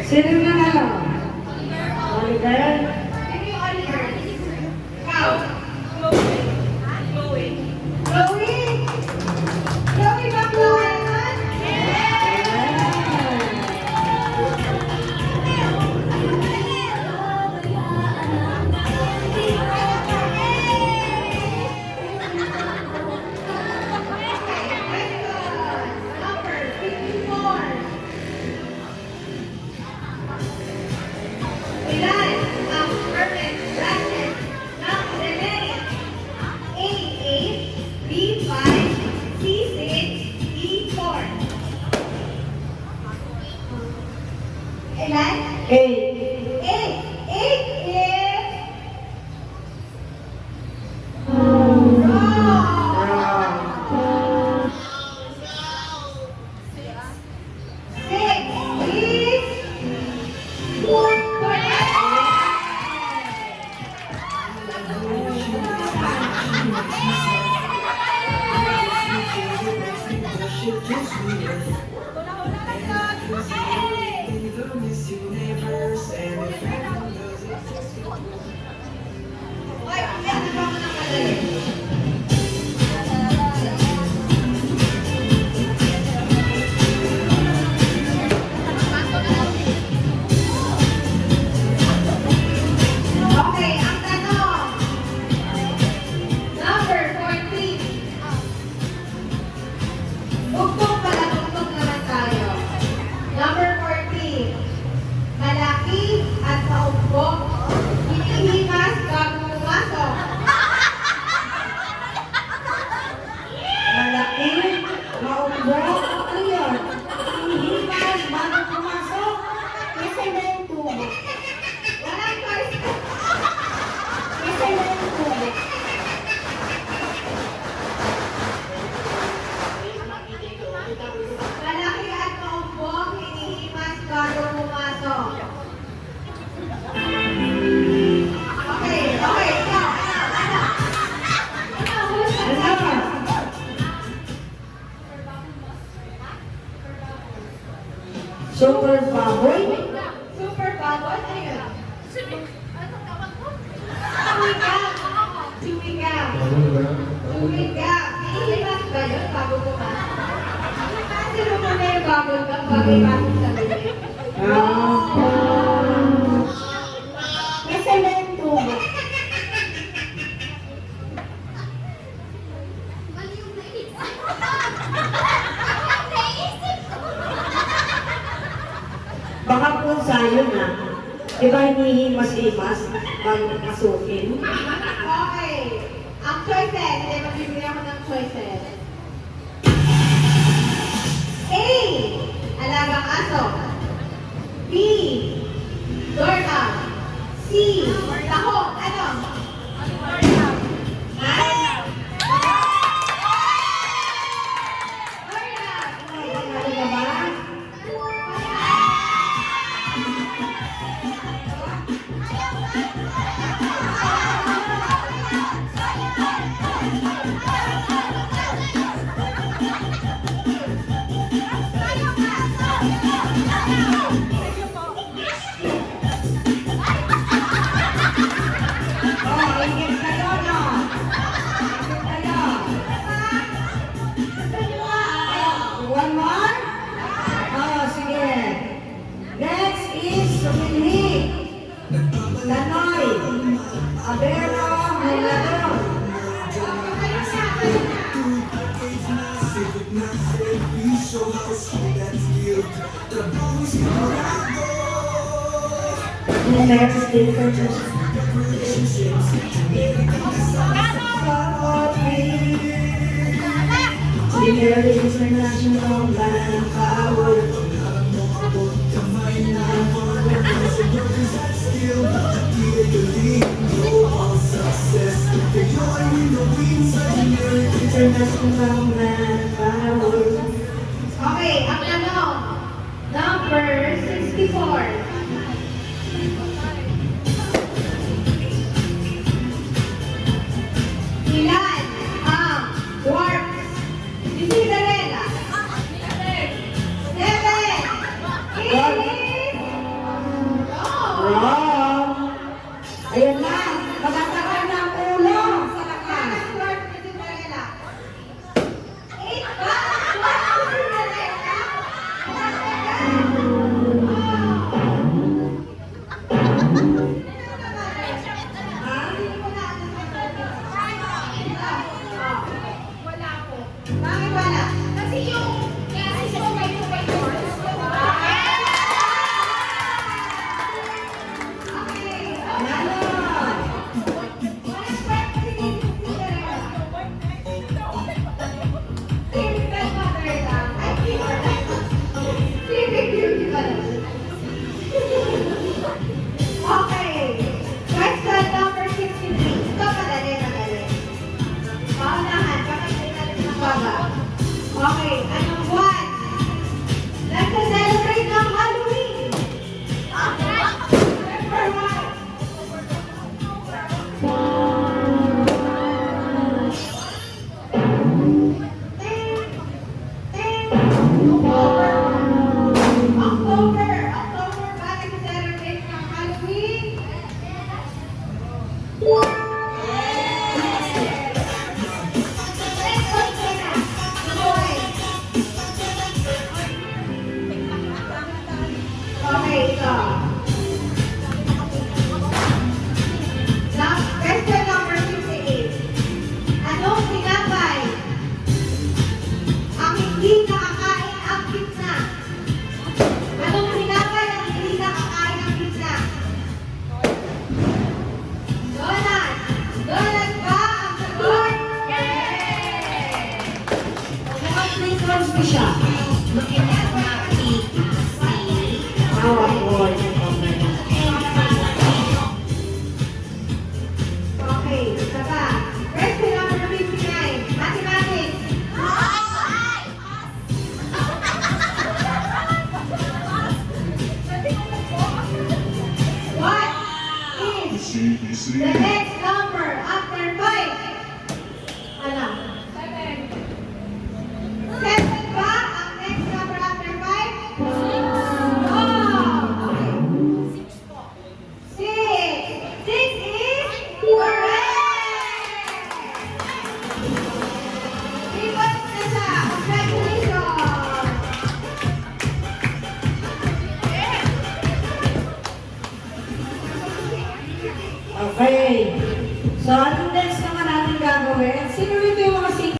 Sino na lang? Oliver? Sino yung Oliver? Ikaw? Chloe. Chloe. Chloe? Chloe ba Chloe? Eight. Eight is Okay, ang tanong. Number 14. Tugtog pala, tugtog naman tayo. Number 14. Malaki at maugbok. Hinihimas bago pumasok. Malaki, maumbok, ano yun? Hinihimas, bago pumasok. Kasi na yung tubo. Walang choice. Kasi na yung tubo. Malaki at maugbok. Hinihimas bago pumasok. Okay, okay. Ikaw. Ikaw, husay. Ano? Super baboy? Super baboy. Ano yun? Sumigaw. Sumigaw. Hinihimas ba yun bago pumasok? Sino mo na yung bago kang bago ipasok sa bibig? Kasi na yung tubo. Baka po sa'yo na. Diba hinihimas-himas bago masukin? Okay. Ang choices. Hindi, magbibigyan ako ng choices. A. Alagang aso. B. Doorknob. C. Tahong. Ano? Ha? Doorknob. Ano ka ba? Oh, ingit kayo, no? Ingit kayo. One more? Oh, sige. Next is Sumilhi. Tanoy. Abero. Mulador. The next difference. Sincerely international manpower. International manpower. Okay, ang tanong. Number 64. Ilan ang dwarfs? Si Cinderella. Seven. Eight. Bakit wala? Kasi siya may course. Okay. Lalo. Okay. Question number 63. Ito madali. Paunahan, pakinggan natin ang baba. Okay, anong buwan? Nagsa-celebrate ng Halloween. Number 1. October ba nag-celebrate ng Halloween? Okay, ito. Question number 58. Anong tinapay ang hindi nakakain ang gitna? Anong tinapay ang hindi nakakain ang gitna? Donut! Donut ba ang sagot? Mukhang may crispy siya.